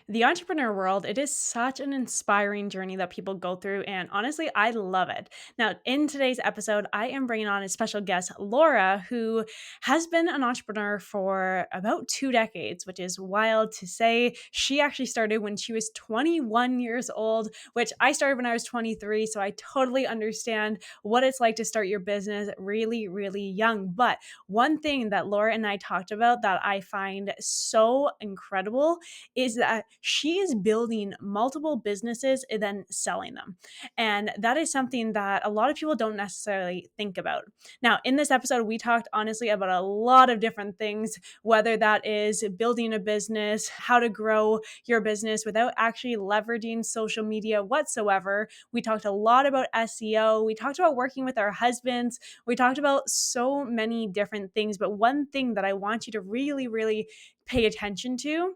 The entrepreneur world, it is such an inspiring journey that people go through, and honestly, I love it. Now, in today's episode, I am bringing on a special guest, Laura, who has been an entrepreneur for about 2 decades, which is wild to say. She actually started when she was 21 years old, which I started when I was 23, so I totally understand what it's like to start your business really, really young. But one thing that Laura and I talked about that I find so incredible is that she is building multiple businesses and then selling them. And that is something that a lot of people don't necessarily think about. Now, in this episode, we talked honestly about a lot of different things, whether that is building a business, how to grow your business without actually leveraging social media whatsoever. We talked a lot about SEO. We talked about working with our husbands. We talked about so many different things. But one thing that I want you to really, really pay attention to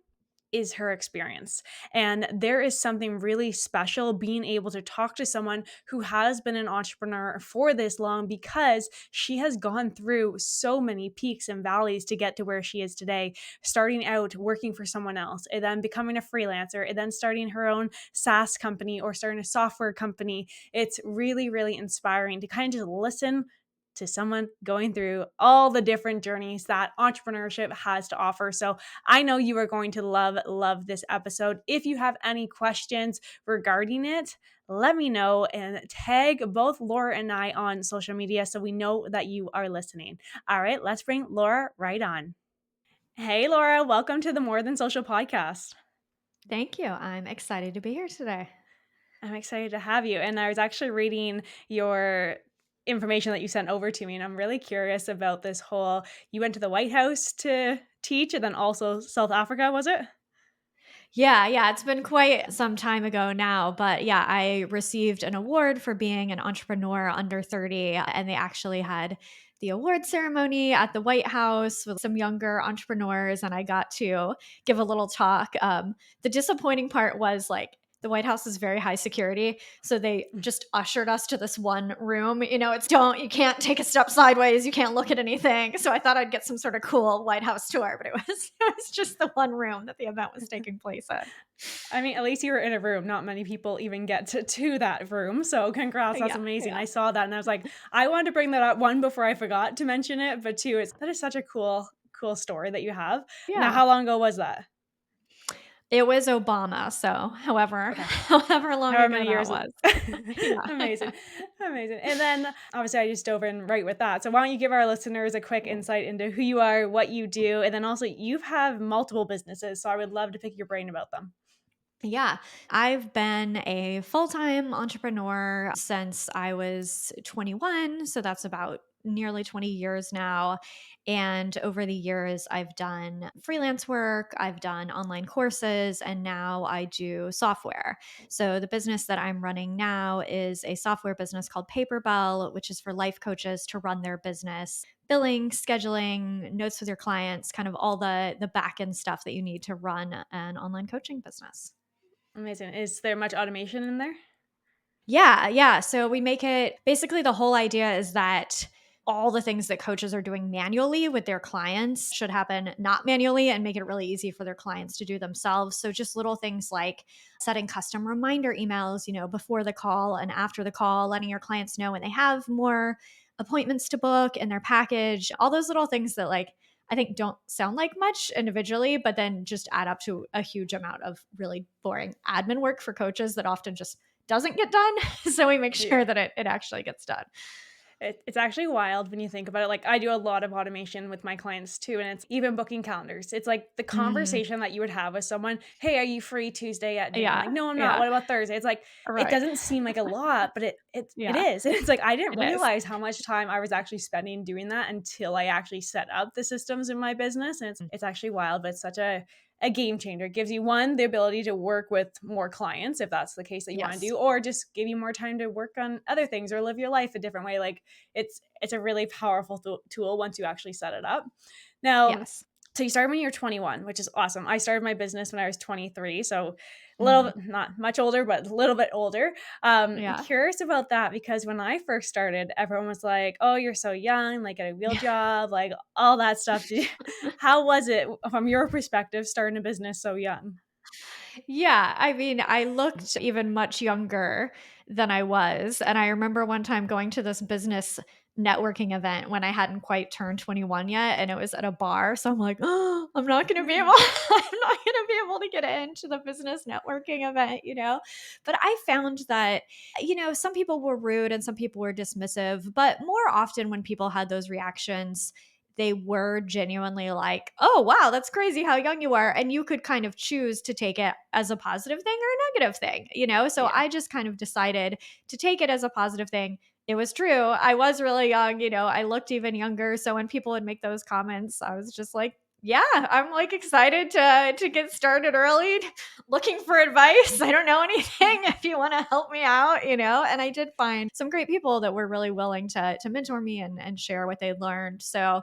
is her experience. And there is something really special being able to talk to someone who has been an entrepreneur for this long because she has gone through so many peaks and valleys to get to where she is today, starting out working for someone else and then becoming a freelancer and then starting her own SaaS company or starting a software company. It's really, really inspiring to kind of just listen to someone going through all the different journeys that entrepreneurship has to offer. So I know you are going to love this episode. If you have any questions regarding it, let me know and tag both Laura and I on social media so we know that you are listening. All right, let's bring Laura right on. Hey, Laura, welcome to the More Than Social podcast. Thank you. I'm excited to be here today. I'm excited to have you. And I was actually reading your information that you sent over to me, and I'm really curious about this whole you went to the White House to teach and then also South Africa, was it? Yeah, it's been quite some time ago now, but yeah, I received an award for being an entrepreneur under 30, and they actually had the award ceremony at the White House with some younger entrepreneurs, and I got to give a little talk. The disappointing part was like the White House is very high security, so they just ushered us to this one room. You can't take a step sideways, you can't look at anything. So I thought I'd get some sort of cool White House tour, but it was it was just the one room that the event was taking place in. I mean, at least you were in a room. Not many people even get to that room. So congrats. That's Yeah, amazing. yeah. I saw that and I was like, I wanted to bring that up one before I forgot to mention it, but two, that is such a cool story that you have. Now, Yeah. how long ago was that? It was Obama, so however Okay. however long However ago many that years. was. Yeah. Amazing. Amazing. And then obviously I just dove in right with that. So why don't you give our listeners a quick insight into who you are, what you do, and then also you have multiple businesses. So I would love to pick your brain about them. Yeah, I've been a full-time entrepreneur since I was 21, so that's about nearly 20 years now. And over the years, I've done freelance work, I've done online courses, and now I do software. So the business that I'm running now is a software business called Paperbell, which is for life coaches to run their business, billing, scheduling, notes with your clients, kind of all the back end stuff that you need to run an online coaching business. Amazing. Is there much automation in there? Yeah. So we make it basically the whole idea is that all the things that coaches are doing manually with their clients should happen not manually and make it really easy for their clients to do themselves. So just little things like setting custom reminder emails, before the call and after the call, letting your clients know when they have more appointments to book in their package, all those little things that I think don't sound like much individually, but then just add up to a huge amount of really boring admin work for coaches that often just doesn't get done. So we make Yeah. sure that it actually gets done. It's actually wild when you think about it. Like I do a lot of automation with my clients too, and it's even booking calendars. It's like the Mm, conversation that you would have with someone. Hey, are you free Tuesday at noon? yeah, Like, no, I'm not. yeah, What about Thursday? It's like it right. doesn't seem like a lot, but it Yeah, is. And it's like I didn't it is. realize how much time I was actually spending doing that until I actually set up the systems in my business. And it's actually wild, but it's such a game changer. It gives you one, the ability to work with more clients if that's the case that you want to Yes. do, or just give you more time to work on other things or live your life a different way. Like it's a really powerful tool once you actually set it up. Now, Yes. so you started when you were 21, which is awesome. I started my business when I was 23, so a little Mhm. bit, not much older, but a little bit older. Yeah. Curious about that because when I first started, everyone was like, "Oh, you're so young, like get a real Yeah. job, like all that stuff." How was it from your perspective starting a business so young? Yeah, I mean, I looked even much younger than I was, and I remember one time going to this business networking event when I hadn't quite turned 21 yet, and it was at a bar, so I'm like, "Oh, I'm not gonna be able I'm not gonna be able to get into the business networking event," you know? But I found that, some people were rude and some people were dismissive, but more often when people had those reactions, they were genuinely like, "Oh, wow, that's crazy how young you are." And you could kind of choose to take it as a positive thing or a negative thing, you know? So Yeah. I just kind of decided to take it as a positive thing. It was true. I was really young, I looked even younger. So when people would make those comments, I was just like, yeah, I'm like excited to get started early, looking for advice. I don't know anything if you want to help me out, And I did find some great people that were really willing to mentor me and share what they learned. So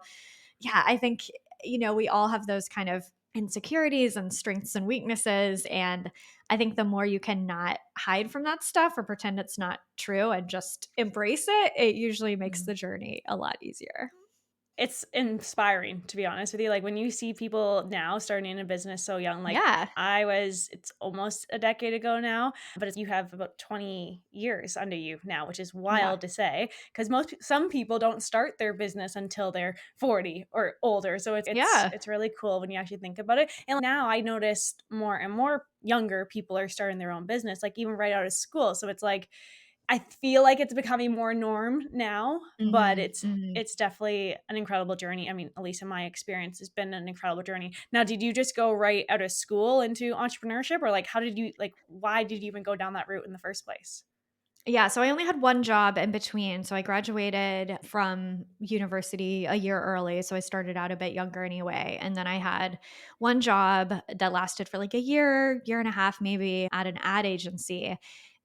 yeah, I think, we all have those kind of insecurities and strengths and weaknesses. And I think the more you can not hide from that stuff or pretend it's not true and just embrace it, it usually makes Mhm. the journey a lot easier. It's inspiring, to be honest with you, like, when you see people now starting a business so young, like, Yeah. it's almost a decade ago now, but you have about 20 years under you now, which is Yeah. wild to say, 'cause some people don't start their business until they're 40 or older, so Yeah. it's really cool when you actually think about it, and now I noticed more and more younger people are starting their own business, like, even right out of school, so it's like, I feel like it's becoming more norm now, but Mhm, mhm. it's definitely an incredible journey. I mean, at least in my experience, it's been an incredible journey. Now, did you just go right out of school into entrepreneurship, or like how did you like why did you even go down that route in the first place? Yeah, so I only had one job in between. So I graduated from university a year early. So I started out a bit younger anyway. And then I had one job that lasted for like a year, year and a half, maybe at an ad agency.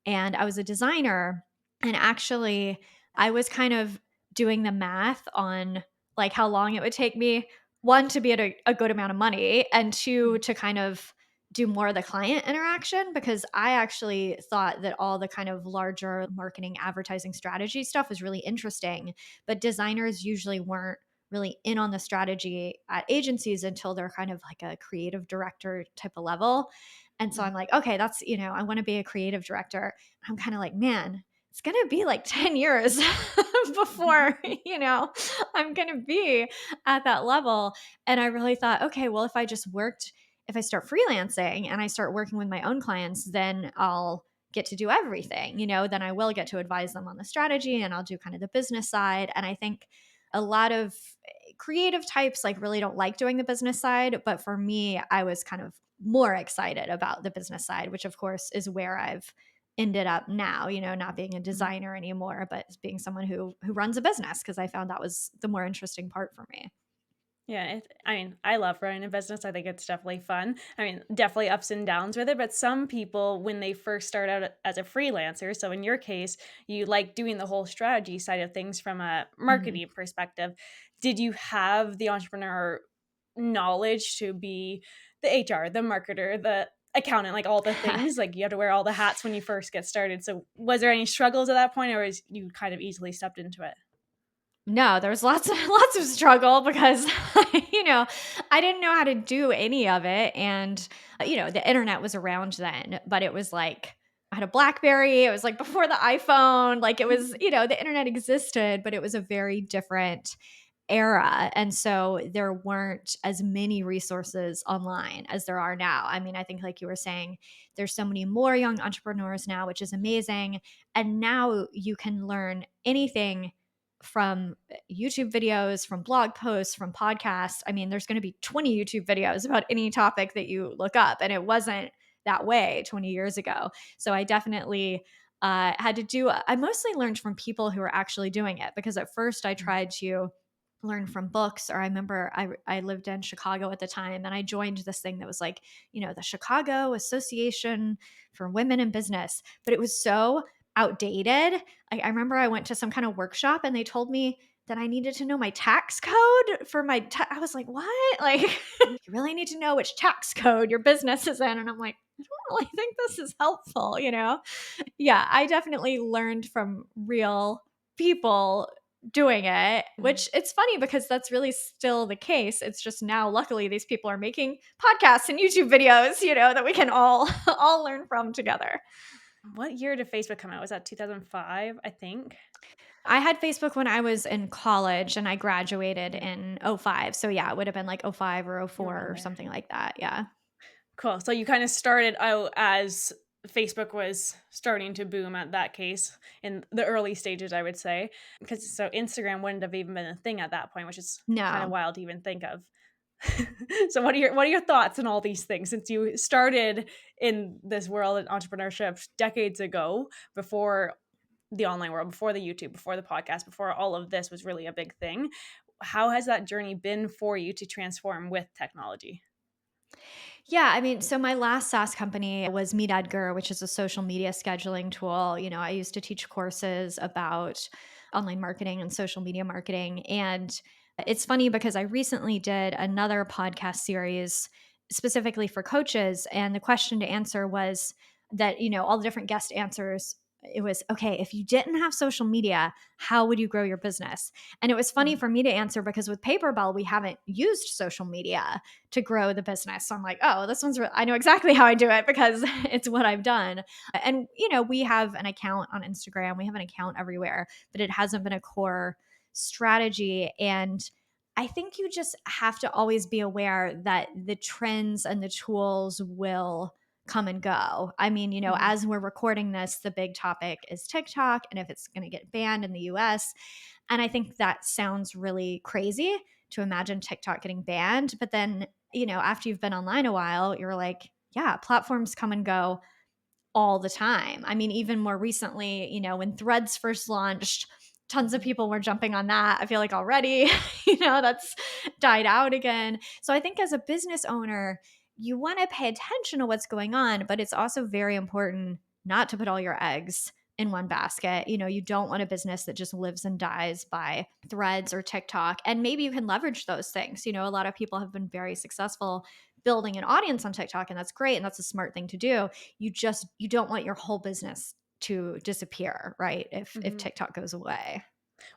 And I was a designer. And actually, I was kind of doing the math on like how long it would take me, one, to be at a good amount of money, and two, Mhm. to kind of do more of the client interaction because I actually thought that all the kind of larger marketing advertising strategy stuff was really interesting, but designers usually weren't really in on the strategy at agencies until they're kind of like a creative director type of level. And so Mhm. I'm like, okay, I want to be a creative director. I'm kind of like, man, it's going to be like 10 years before, I'm going to be at that level. And I really thought, okay, well, if I start freelancing and I start working with my own clients, then I'll get to do everything, then I will get to advise them on the strategy and I'll do kind of the business side. And I think a lot of creative types like really don't like doing the business side. But for me, I was kind of more excited about the business side, which of course is where I've ended up now, not being a Mhm. designer anymore, but being someone who runs a business because I found that was the more interesting part for me. Yeah, I mean, I love running a business. I think it's definitely fun. I mean, definitely ups and downs with it, but some people, when they first start out as a freelancer, so in your case, you like doing the whole strategy side of things from a Mhm. marketing perspective. Did you have the entrepreneur knowledge to be the HR, the marketer, the accountant, like all the things? Like you have to wear all the hats when you first get started. So, was there any struggles at that point, or was you kind of easily stepped into it? No, there was lots of lots of struggle because, I didn't know how to do any of it, and, the internet was around then, but it was like I had a BlackBerry, it was, like, before the iPhone, like, it was the internet existed, but it was a very different era, and so there weren't as many resources online as there are now. I mean, I think like you were saying, there's so many more young entrepreneurs now, which is amazing, and now you can learn anything from YouTube videos, from blog posts, from podcasts. I mean, there's going to be 20 YouTube videos about any topic that you look up, and it wasn't that way 20 years ago. So I definitely had to do, I mostly learned from people who were actually doing it because at first I tried to learn from books, or I remember I lived in Chicago at the time and I joined this thing that was like, the Chicago Association for Women in Business, but it was so outdated. I remember I went to some kind of workshop and they told me that I needed to know my tax code for I was like, what? Like, you really need to know which tax code your business is in. And I'm like, I don't really think this is helpful, Yeah, I definitely learned from real people doing it, Mhm. which it's funny because that's really still the case. It's just now, luckily, these people are making podcasts and YouTube videos, that we can all all learn from together. What year did Facebook come out? Was that 2005, I think? I had Facebook when I was in college and I graduated Mhm. in '05. So yeah, it would have been like '05 or '04 Around or there. something like that. Yeah. Cool. So you kind of started out as Facebook was starting to boom at that case in the early stages, I would say. Because so Instagram wouldn't have even been a thing at that point, which is kind of No. wild to even think of. So what are your thoughts on all these things since you started in this world in entrepreneurship decades ago, before the online world, before the YouTube, before the podcast, before all of this was really a big thing? How has that journey been for you to transform with technology? Yeah, I mean, so my last SaaS company was MeetEdgar, which is a social media scheduling tool. I used to teach courses about online marketing and social media marketing. And it's funny because I recently did another podcast series specifically for coaches. And the question to answer was that, all the different guest answers. It was, okay, if you didn't have social media, how would you grow your business? And it was funny Mhm. for me to answer because with Paperbell, we haven't used social media to grow the business. So I'm like, oh, this one's, I know exactly how I do it because it's what I've done. And, we have an account on Instagram, we have an account everywhere, but it hasn't been a core strategy. And I think you just have to always be aware that the trends and the tools will come and go. I mean, Mhm. as we're recording this, the big topic is TikTok and if it's going to get banned in the US. And I think that sounds really crazy to imagine TikTok getting banned. But then, after you've been online a while, you're like, yeah, platforms come and go all the time. I mean, even more recently, when Threads first launched, tons of Mhm. people were jumping on that. I feel like already, that's died out again. So I think as a business owner, you want to pay attention to what's going on, but it's also very important not to put all your eggs in one basket. You don't want a business that just lives and dies by Threads or TikTok. And maybe you can leverage those things. A lot of people have been very successful building an audience on TikTok, and that's great. And that's a smart thing to do. You don't want your whole business to disappear, right? If Mhm. TikTok goes away.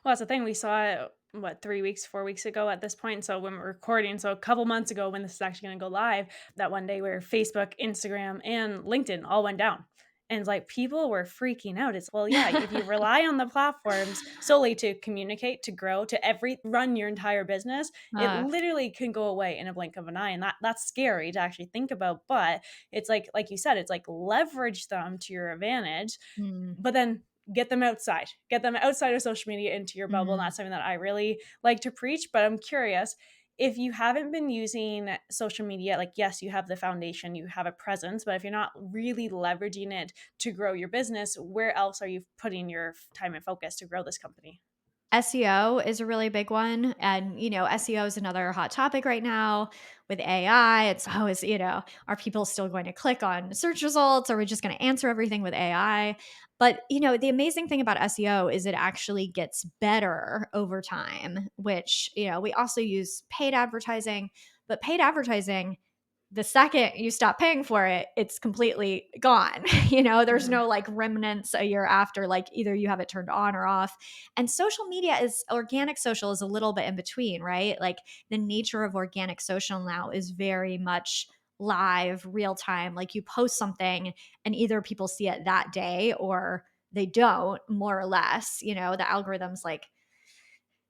Well, that's the thing. We saw it, what, 3 weeks, 4 weeks ago at this point. So when we're recording, so a couple months ago, when this is actually going to go live, that one day where Facebook, Instagram, and LinkedIn all went down. And it's like people were freaking out. It's, well, yeah, if you rely on the platforms solely to communicate, to grow, to run your entire business, it uh, literally can go away in a blink of an eye. And that's scary to actually think about. But it's like you said, it's like leverage them to your advantage, mm, but then get them outside of social media into your bubble. And mm. that's something that I really like to preach. But I'm curious, if you haven't been using social media, like, yes, you have the foundation, you have a presence, but if you're not really leveraging it to grow your business, where else are you putting your time and focus to grow this company? SEO is a really big one. And, SEO is another hot topic right now with AI. It's always, are people still going to click on search results? Are we just going to answer everything with AI? But, the amazing thing about SEO is it actually gets better over time, which, we also use paid advertising, but paid advertising, the second you stop paying for it, it's completely gone. There's Mhm. no like remnants a year after, like either you have it turned on or off. And social media is organic social is a little bit in between, right? Like the nature of organic social now is very much live, real time. Like you post something and either people see it that day or they don't, more or less. The algorithms like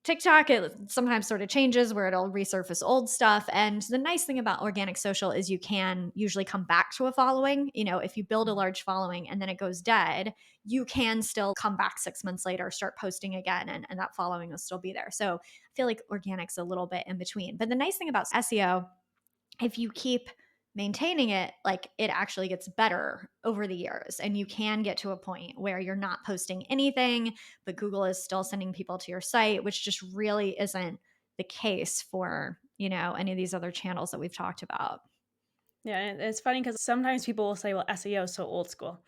TikTok, it sometimes sort of changes where it'll resurface old stuff. And the nice thing about organic social is you can usually come back to a following. If you build a Mhm. large following and then it goes dead, you can still come back 6 months later, start posting again, and that following will still be there. So I feel like organic's a little bit in between. But the nice thing about SEO, if you keep maintaining it, like it actually gets better over the years. And you can get to a point where you're not posting anything, but Google is still sending people to your site, which just really isn't the case for, any of these other channels that we've talked about. Yeah, and it's funny because sometimes people will say, "Well, SEO is so old school."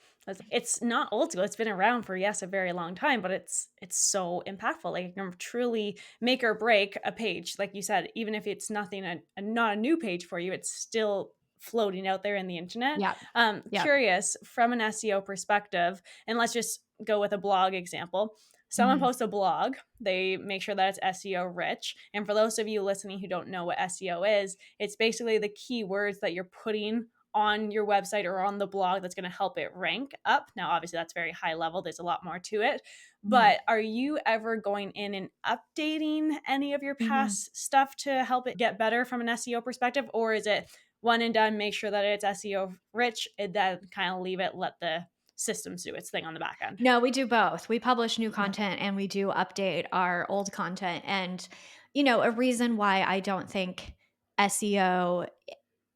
It's not old school. It's been around for, yes, a very long time, but it's so impactful. Like, it can truly make or break a page. Like you said, even if it's nothing, not a new page for you, it's still floating out there in the internet. Yeah. Yeah. Curious from an SEO perspective, and let's just go with a blog example. Someone Mhm. posts a blog, they make sure that it's SEO rich. And for those of you listening who don't know what SEO is, it's basically the keywords that you're putting on your website or on the blog that's going to help it rank up. Now, obviously, that's very high level. There's a lot more to it. Mhm. But are you ever going in and updating any of your Mhm. past stuff to help it get better from an SEO perspective? Or is it one and done, make sure that it's SEO rich, and then kind of leave it, let the systems do its thing on the back end? No, we do both. We publish new Okay. content and we do update our old content. And, a reason why I don't think SEO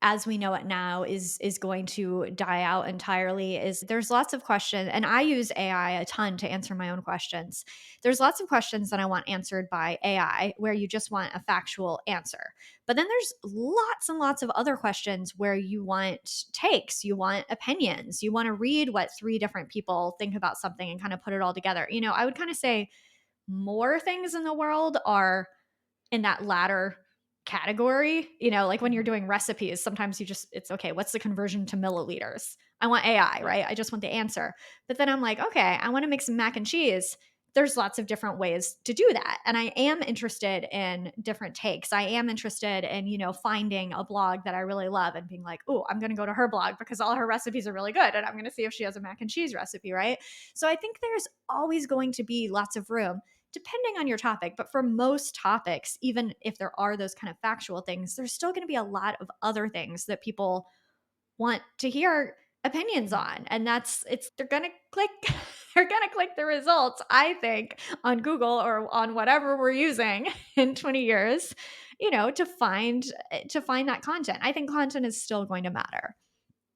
as we know it now is going to die out entirely is there's lots of questions, and I use AI a ton to answer my own questions. There's lots of questions that I want answered by AI where you just want a factual answer. But then there's lots and lots of other questions where you want takes, you want opinions, you want to read what three different people think about something and kind of put it all together. I would kind of say more things in the world are in that latter category. Like when you're Mhm. doing recipes, sometimes it's okay, what's the conversion to milliliters? I want AI, Yeah. right? I just want the answer. But then I'm like, okay, I want to make some mac and cheese. There's lots of different ways to do that. And I am interested in different takes. I am interested in, finding a blog that I really love and being like, oh, I'm going to go to her blog because all her recipes are really good. And I'm going to see if she has a mac and cheese recipe, right? So I think there's always going to be lots of room depending on your topic. But for most topics, even if there are those kind of factual things, there's still going to be a lot of other things that people want to hear opinions on. And they're going to click. They're going to click the results, I think, on Google or on whatever we're using in 20 years, to find that content. I think content is still going to matter.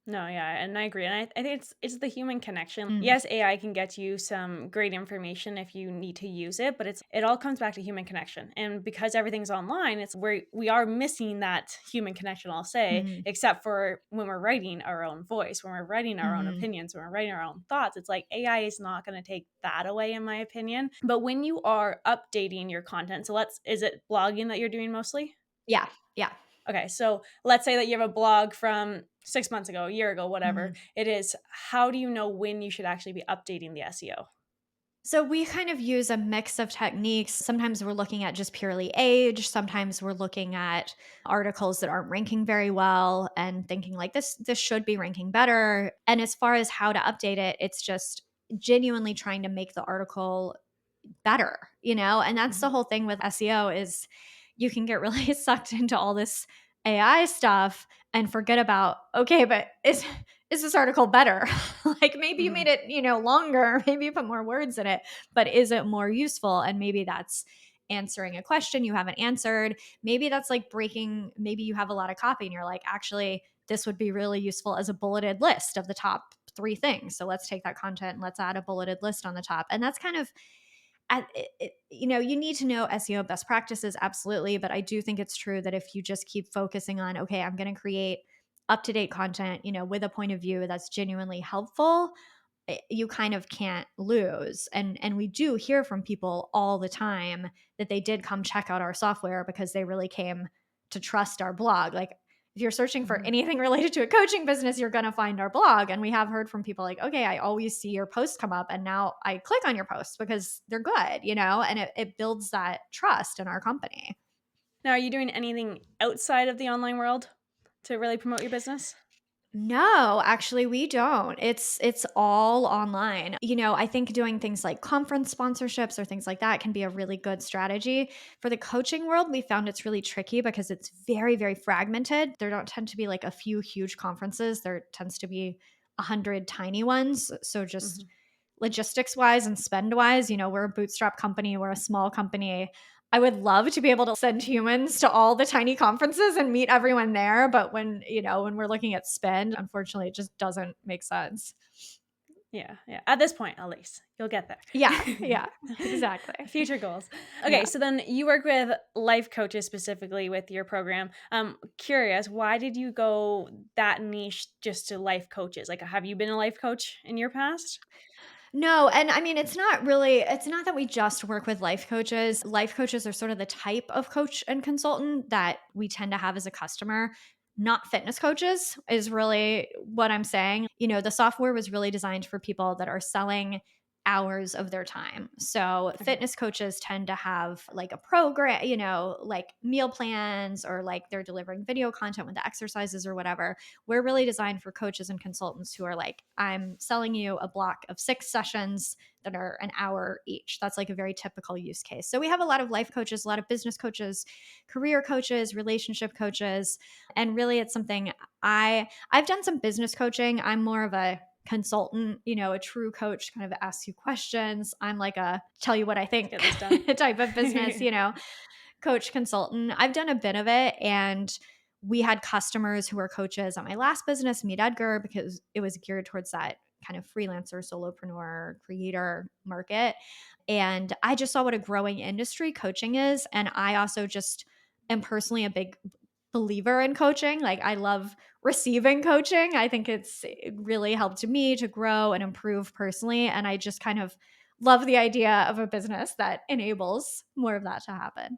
No, yeah, and I agree, and I think it's the human connection. Mm. Yes, AI can get you some great information if you need to use it, but it all comes back to human connection. And because everything's online, it's where we are missing that human connection, I'll say, Mm. except for when we're writing our own voice, when we're writing our own Mm. opinions, when we're writing our own thoughts. It's like AI is not going to take that away, in my opinion. But when you are updating your content, so is it blogging that you're doing mostly? Yeah. Yeah. Okay, so let's say that you have a blog from 6 months ago, a year ago, whatever Mhm. it is. How do you know when you should actually be updating the SEO? So we kind of use a mix of techniques. Sometimes we're looking at just purely age. Sometimes we're looking at articles that aren't ranking very well and thinking like this should be ranking better. And as far as how to update it, it's just genuinely trying to make the article better, and that's the Mhm. whole thing with SEO is you can get really sucked into all this AI stuff and forget about, okay, but is this article better? Like maybe you made Mhm. it, longer, maybe you put more words in it, but is it more useful? And maybe that's answering a question you haven't answered. Maybe that's like maybe you have a lot of copy and you're like, actually, this would be really useful as a bulleted list of the top three things. So let's take that content and let's add a bulleted list on the top. And that's kind of you need to know SEO best practices, absolutely. But I do think it's true that if you just keep focusing on, okay, I'm going to create up to date content, with a point of view that's genuinely helpful, you kind of can't lose. And we do hear from people all the time that they did come check out our software because they really came to trust our blog. Like if you're searching for Mhm. anything related to a coaching business, you're going to find our blog. And we have heard from people like, okay, I always see your posts come up and now I click on your posts because they're good, and it builds that trust in our company. Now, are you doing anything outside of the online world to really promote your business? No, actually we don't. It's all online. I think doing things like conference sponsorships or things like that can be a really good strategy. For the coaching world, we found it's really tricky because it's very very fragmented. There don't tend to be like a few huge conferences. There tends to be 100 tiny ones. So just Mhm. logistics wise and spend wise, we're a bootstrap company, we're a small company. I would love to be able to send humans to all the tiny conferences and meet everyone there. But when we're looking at spend, unfortunately, it just doesn't make sense. Yeah, yeah. At this point, at least, you'll get Yeah. there. Yeah. Exactly. Future goals. Okay, Yeah. so then you work with life coaches specifically with your program. Curious, why did you go that niche just to life coaches? Like, have you been a life coach in your past? No, and I mean it's not that we just work with life coaches. Life coaches are sort of the type of coach and consultant that we tend to have as a customer. Not fitness coaches is really what I'm saying. The software was really designed for people that are selling hours of their time. So Okay. fitness coaches tend to have like a program, like meal plans, or like they're delivering video content with the exercises or whatever. We're really designed for coaches and consultants who are like, I'm selling you a block of 6 sessions that are an hour each. That's like a very typical use case. So we have a lot of life coaches, a lot of business coaches, career coaches, relationship coaches, and really it's something I've done some business coaching. I'm more of a consultant, a true coach kind of asks you questions. I'm like a tell you what I Let's think get this done. type of business, coach consultant. I've done a bit of it, and we had customers who were coaches at my last business, MeetEdgar, because it was geared towards that kind of freelancer, solopreneur, creator market. And I just saw what a growing industry coaching is. And I also just am personally a big believer in coaching. Like I love receiving coaching. I think it really helped me to grow and improve personally. And I just kind of love the idea of a business that enables more of that to happen.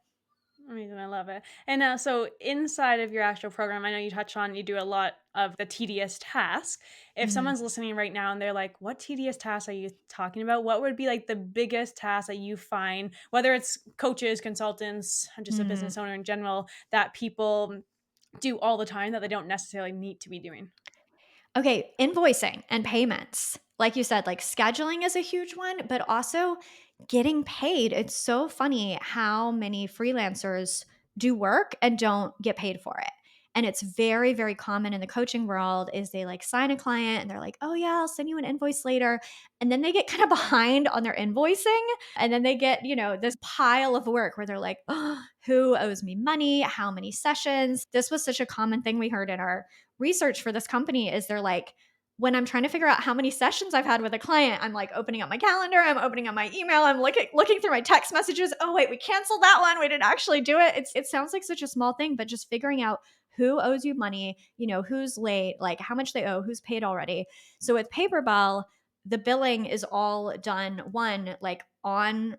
Amazing, I love it. And now, so inside of your actual program, I know you touch on you do a lot of the tedious tasks. If Mhm. someone's listening right now and they're like, "What tedious tasks are you talking about?" What would be like the biggest task that you find, whether it's coaches, consultants, just a Mhm. business owner in general, that people do all the time that they don't necessarily need to be doing? Okay, invoicing and payments. Like you said, like scheduling is a huge one, but also getting paid. It's so funny how many freelancers do work and don't get paid for it. And it's very, very common in the coaching world is they like sign a client and they're like, "Oh yeah, I'll send you an invoice later." And then they get kind of behind on their invoicing, and then they get, this pile of work where they're like, "Oh, who owes me money? How many sessions?" This was such a common thing we heard in our research for this company is they're like, when I'm trying to figure out how many sessions I've had with a client, I'm like opening up my calendar, I'm opening up my email, I'm looking through my text messages. Oh wait, we canceled that one. We didn't actually do it. It sounds like such a small thing, but just figuring out who owes you money, who's late, like how much they owe, who's paid already. So with Paperbell, the billing is all done one like on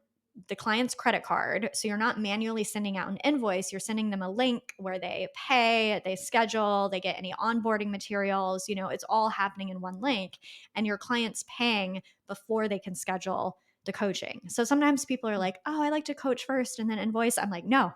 the client's credit card. So you're not manually sending out an invoice. You're sending them a link where they pay, they schedule, they get any onboarding materials. It's all happening in one link. And your client's paying before they can schedule the coaching. So sometimes people are like, "Oh, I like to coach first and then invoice." I'm like, "No,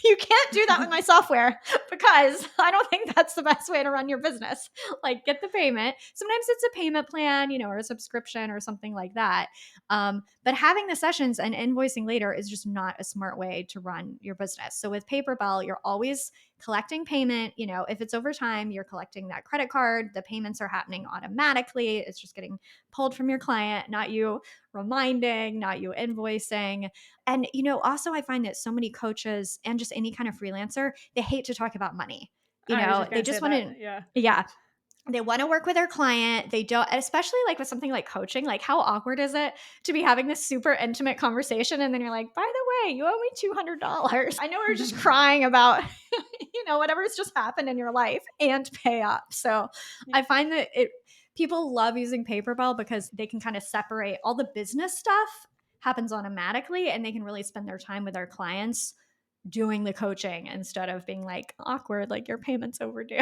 you can't do that with my software because I don't think that's the best way to run your business. Like, get the payment. Sometimes it's a payment plan, or a subscription or something like that. But having the sessions and invoicing later is just not a smart way to run your business. So with Paperbell, you're always collecting payment. If it's over time, you're collecting that credit card. The payments are happening automatically. It's just getting pulled from your client, not you reminding, not you invoicing. And, also, I find that so many coaches and just any kind of freelancer, they hate to talk about money. I was just They gonna say just want that. to, Yeah. yeah, they want to work with their client. They don't, especially like with something like coaching, like how awkward is it to be having this super intimate conversation? And then you're like, "By the way, you owe me $200. I know we're just crying about, whatever's just happened in your life and pay up." So I find that people love using Paperbell because they can kind of separate all the business stuff happens automatically and they can really spend their time with their clients doing the coaching instead of being like awkward, like your payment's overdue.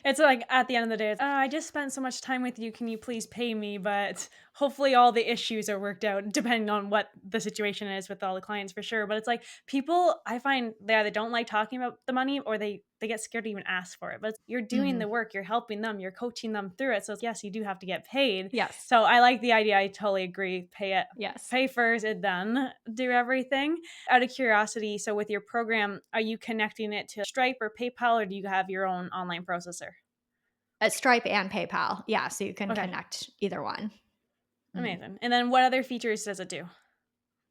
It's like at the end of the day, it's, I just spent so much time with you. Can you please pay me?" But hopefully, all the issues are worked out, depending on what the situation is with all the clients, for sure. But it's like people, I find they either don't like talking about the money or they get scared to even ask for it. But you're doing Mhm. the work, you're helping them, you're coaching them through it. So yes, you do have to get paid. Yes. So I like the idea. I totally agree. Yes. Pay first and then do everything. Out of curiosity, so with your program, are you connecting it to Stripe or PayPal, or do you have your own online processor? Stripe and PayPal. Yeah, so you can Okay, connect either one. Mhm. amazing. And then what other features does it do?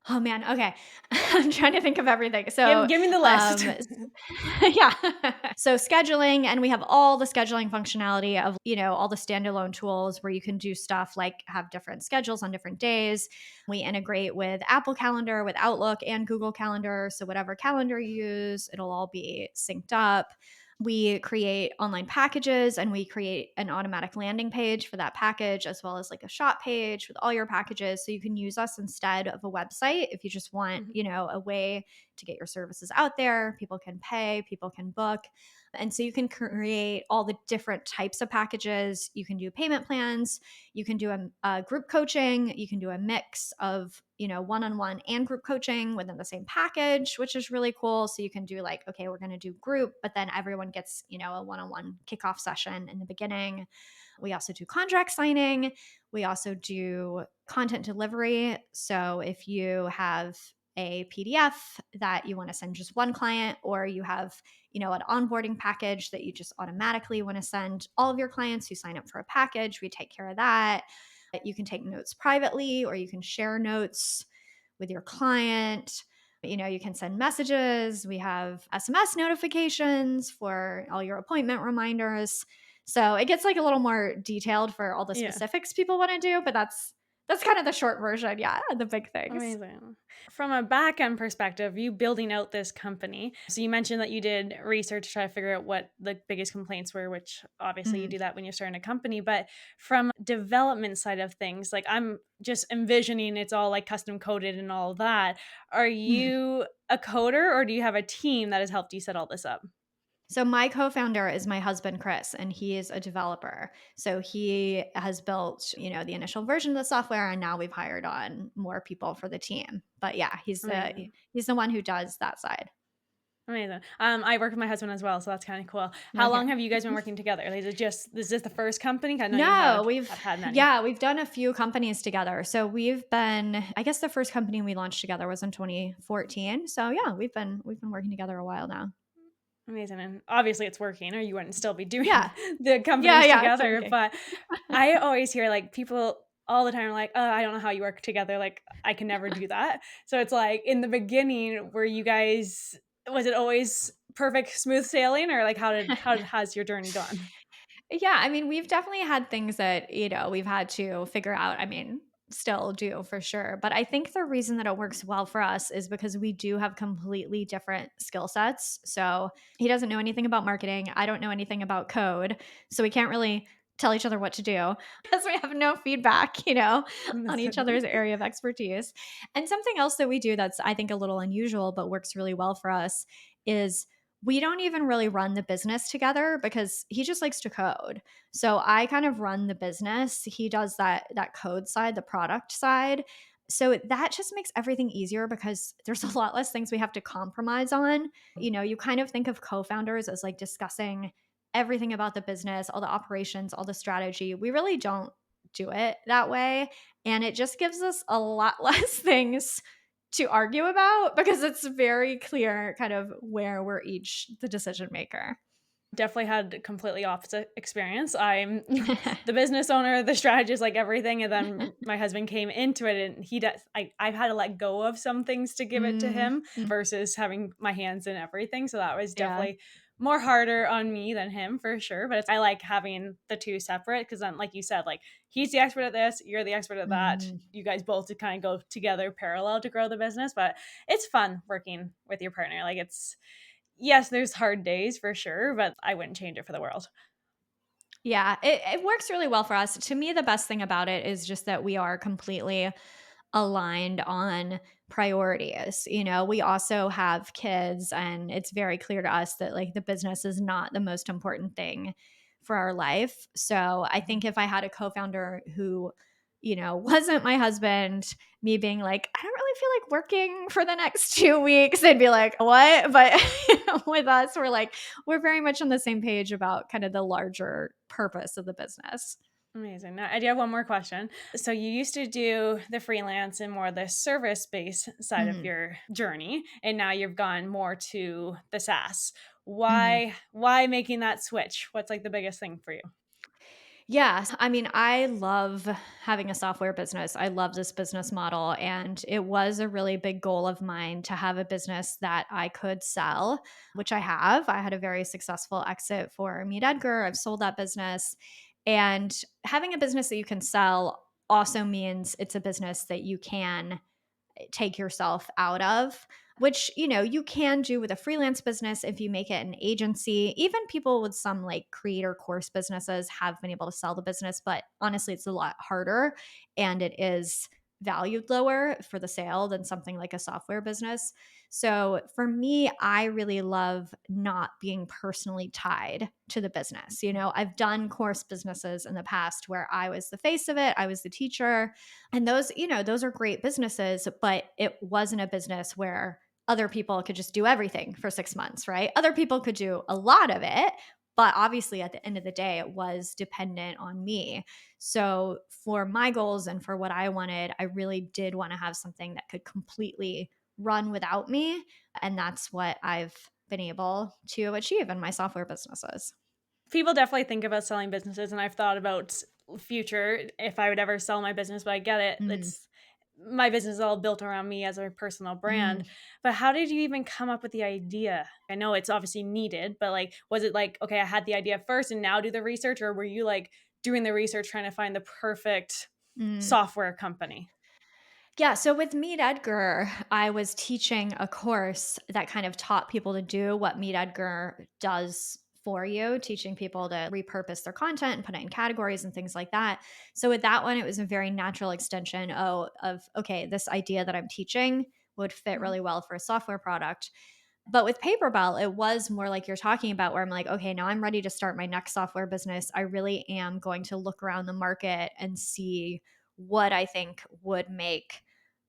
Oh man, okay. I'm trying to think of everything. So, Give me the list. um yeah. So scheduling, and we have all the scheduling functionality of, all the standalone tools where you can do stuff like have different schedules on different days. We integrate with Apple Calendar, with Outlook and Google Calendar. So whatever calendar you use, it'll all be synced up. We create online packages and we create an automatic landing page for that package, as well as like a shop page with all your packages. So you can use us instead of a website if you just want, Mhm. a way to get your services out there. People can pay, people can book. And so you can create all the different types of packages. You can do payment plans. You can do a group coaching. You can do a mix of, one-on-one and group coaching within the same package, which is really cool. So you can do like, okay, we're going to do group, but then everyone gets, a one-on-one kickoff session in the beginning. We also do contract signing. We also do content delivery. So if you have a PDF that you want to send just one client, or you have, an onboarding package that you just automatically want to send all of your clients who sign up for a package, we take care of that. You can take notes privately, or you can share notes with your client. You can send messages. We have SMS notifications for all your appointment reminders. So it gets like a little more detailed for all the Yeah. specifics people want to do, but that's kind of the short version. Yeah, the big things. Amazing. From a back end perspective, you building out this company. So you mentioned that you did research to try to figure out what the biggest complaints were, which obviously you Mhm. do that when you're starting a company. But from development side of things, like I'm just envisioning it's all like custom coded and all of that. Are you a coder or do you have a team that has helped you set all this up? So my co-founder is my husband Chris, and he is a developer. So he has built, the initial version of the software, and now we've hired on more people for the team. But yeah, Amazing. he's the one who does that side. Amazing. I work with my husband as well, so that's kind of cool. How Okay. long have you guys been working together? Like, is this the first company? I know you No, have had many. we've done a few companies together. So I guess the first company we launched together was in 2014. So yeah, we've been working together a while now. Amazing, and obviously it's working or you wouldn't still be doing Yeah. the Yeah, companies yeah, it's together, working. but I always hear, like, people all the time are like, "Oh, I don't know how you work together, like, I can never do that." So it's like, in the beginning, were you guys was it always perfect smooth sailing or, like, how has your journey gone? Yeah, I mean, we've definitely had things that, we've had to figure out. I mean, still do for sure. But I think the reason that it works well for us is because we do have completely different skill sets. So he doesn't know anything about marketing. I don't know anything about code. So we can't really tell each other what to do because we have no feedback, on That's so each funny. other's area of expertise. And something else that we do that's, I think, a little unusual, but works really well for us is we don't even really run the business together because he just likes to code. So I kind of run the business. He does that code side, the product side. So that just makes everything easier because there's a lot less things we have to compromise on. You kind of think of co-founders as like discussing everything about the business, all the operations, all the strategy. We really don't do it that way, and it just gives us a lot less things to argue about because it's very clear kind of where we're each the decision maker. Definitely had a completely opposite experience. I'm the business owner, the strategist, like everything, and then my husband came into it, and I've had to let go of some things to give it to Mm, him mm, versus having my hands in everything. So that was yeah. definitely more harder on me than him for sure. But I like having the two separate because then, like you said, like he's the expert at this, you're the expert at that. Mhm. You guys both to kind of go together parallel to grow the business. But it's fun working with your partner. Like it's yes, there's hard days for sure, but I wouldn't change it for the world. Yeah, it works really well for us. To me, the best thing about it is just that we are completely aligned on priorities. We also have kids, and it's very clear to us that like the business is not the most important thing for our life. So I think if I had a co-founder who, wasn't my husband, me being like, I don't really feel like working for the next 2 weeks, they'd be like, what? But with us, we're very much on the same page about kind of the larger purpose of the business. Amazing. Now, I do have one more question. So, you used to do the freelance and more the service based side of Mhm, your journey, and now you've gone more to the SaaS. mhm. Why making that switch? What's like the biggest thing for you? Yeah, I mean, I love having a software business. I love this business model. And it was a really big goal of mine to have a business that I could sell, which I have. I had a very successful exit for MeetEdgar. I've sold that business. And having a business that you can sell also means it's a business that you can take yourself out of, which you can do with a freelance business if you make it an agency. Even people with some like creator course businesses have been able to sell the business, but honestly it's a lot harder, and it is valued lower for the sale than something like a software business. So for me, I really love not being personally tied to the business. I've done course businesses in the past where I was the face of it, I was the teacher, and those are great businesses, but it wasn't a business where other people could just do everything for 6 months, right? Other people could do a lot of it, but obviously at the end of the day it was dependent on me. So for my goals and for what I wanted, I really did want to have something that could completely run without me, and that's what I've been able to achieve in my software businesses. People definitely think about selling businesses, and I've thought about future if I would ever sell my business, but I get it. Mm, It's my business is all built around me as a personal mm. brand. But how did you even come up with the idea? I know it's obviously needed, but like, was it like, okay, I had the idea first and now do the research, or were you like doing the research trying to find the perfect Mm. software company? Yeah, so with MeetEdgar, I was teaching a course that kind of taught people to do what MeetEdgar does for you, teaching people to repurpose their content and put it in categories and things like that. So with that one, it was a very natural extension of okay, this idea that I'm teaching would fit Mhm. really well for a software product. But with Paperbell, it was more like you're talking about, where I'm like, okay, now I'm ready to start my next software business. I really am going to look around the market and see what I think would make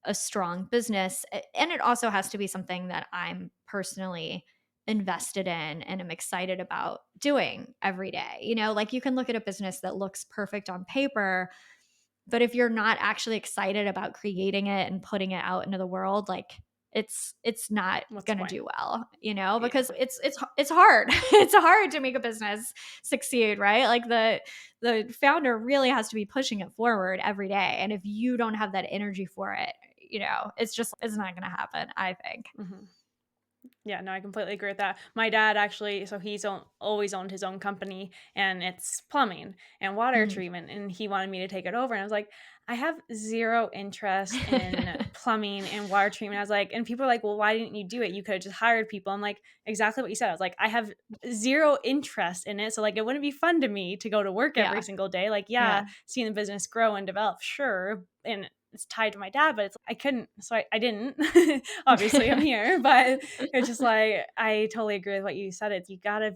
a strong business. And it also has to be something that I'm personally invested in and am excited about doing every day. Like you can look at a business that looks perfect on paper, but if you're not actually excited about creating it and putting it out into the world, like it's not What's the going to point? do well, Yeah. because it's hard. It's hard to make a business succeed, right? Like the founder really has to be pushing it forward every day. And if you don't have that energy for it, it's not going to happen, I think. Mhm. Yeah, no, I completely agree with that. My dad actually, so always owned his own company, and it's plumbing and water Mm. treatment. And he wanted me to take it over. And I was like, I have zero interest in plumbing and water treatment. I was like, and people are like, well, why didn't you do it? You could have just hired people. I'm like, exactly what you said. I was like, I have zero interest in it. So, like, it wouldn't be fun to me to go to work every Yeah. single day. Like, Yeah. yeah, seeing the business grow and develop, sure. And it's tied to my dad, but it's I couldn't, so I didn't. Obviously, I'm here, but it's just like I totally agree with what you said. It's you gotta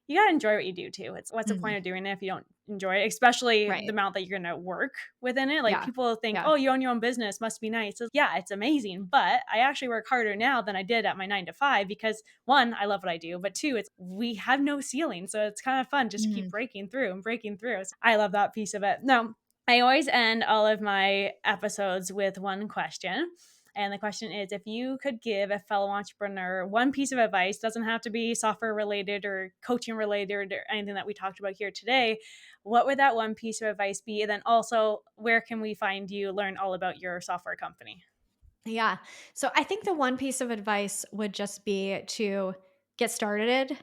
enjoy what you do too. It's what's the point Mhm. of doing it if you don't enjoy it, especially the Right. amount that you're gonna work within it. Like Yeah. people think, Yeah. oh, you own your own business, must be nice. Yeah, it's amazing. But I actually work harder now than I did at my 9 to 5 because one, I love what I do, but two, it's we have no ceiling. So it's kind of fun just keep Mm. breaking through and breaking through. So I love that piece of it. No, I always end all of my episodes with one question. And the question is if you could give a fellow entrepreneur one piece of advice, doesn't have to be software related or coaching related or anything that we talked about here today, what would that one piece of advice be? And then also, where can we find you, learn all about your software company? Yeah. So I think the one piece of advice would just be to get started,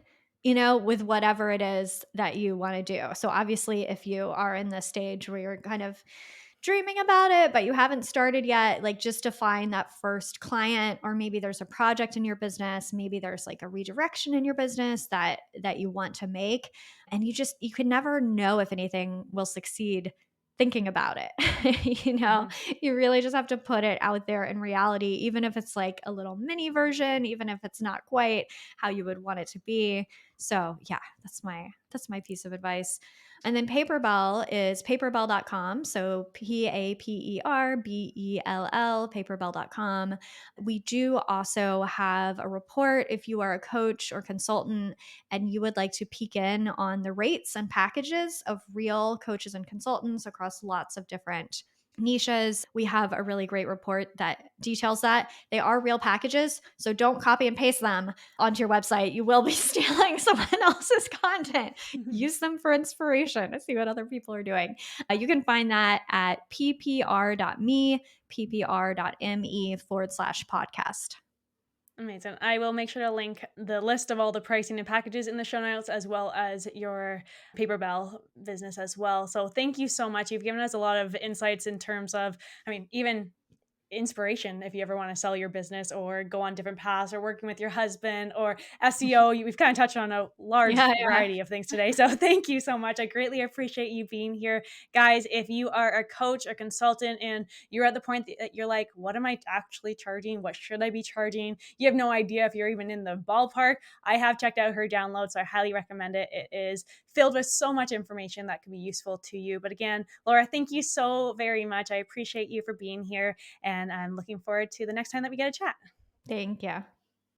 with whatever it is that you want to do. So obviously, if you are in the stage where you're kind of dreaming about it, but you haven't started yet, like just to find that first client, or maybe there's a project in your business, maybe there's like a redirection in your business that you want to make, and you can never know if anything will succeed thinking about it. Mm-hmm. You really just have to put it out there in reality, even if it's like a little mini version, even if it's not quite how you would want it to be. So yeah, that's my piece of advice. And then Paperbell is paperbell.com. So Paperbell, paperbell.com. We do also have a report if you are a coach or consultant and you would like to peek in on the rates and packages of real coaches and consultants across lots of different niches. We have a really great report that details that. They are real packages, so don't copy and paste them onto your website. You will be stealing someone else's content. Use them for inspiration to see what other people are doing. You can find that at ppr.me, ppr.me/podcast. Amazing. I will make sure to link the list of all the pricing and packages in the show notes, as well as your Paperbell business as well. So thank you so much. You've given us a lot of insights in terms of, I mean, even inspiration if you ever want to sell your business or go on different paths or working with your husband or SEO. We've kind of touched on a large Yeah, yeah. variety of things today. So thank you so much. I greatly appreciate you being here. Guys, if you are a coach, a consultant, and you're at the point that you're like, what am I actually charging? What should I be charging? You have no idea if you're even in the ballpark. I have checked out her download, so I highly recommend it. It is filled with so much information that could be useful to you. But again, Laura, thank you so very much. I appreciate you for being here, and I'm looking forward to the next time that we get a chat. Thank you.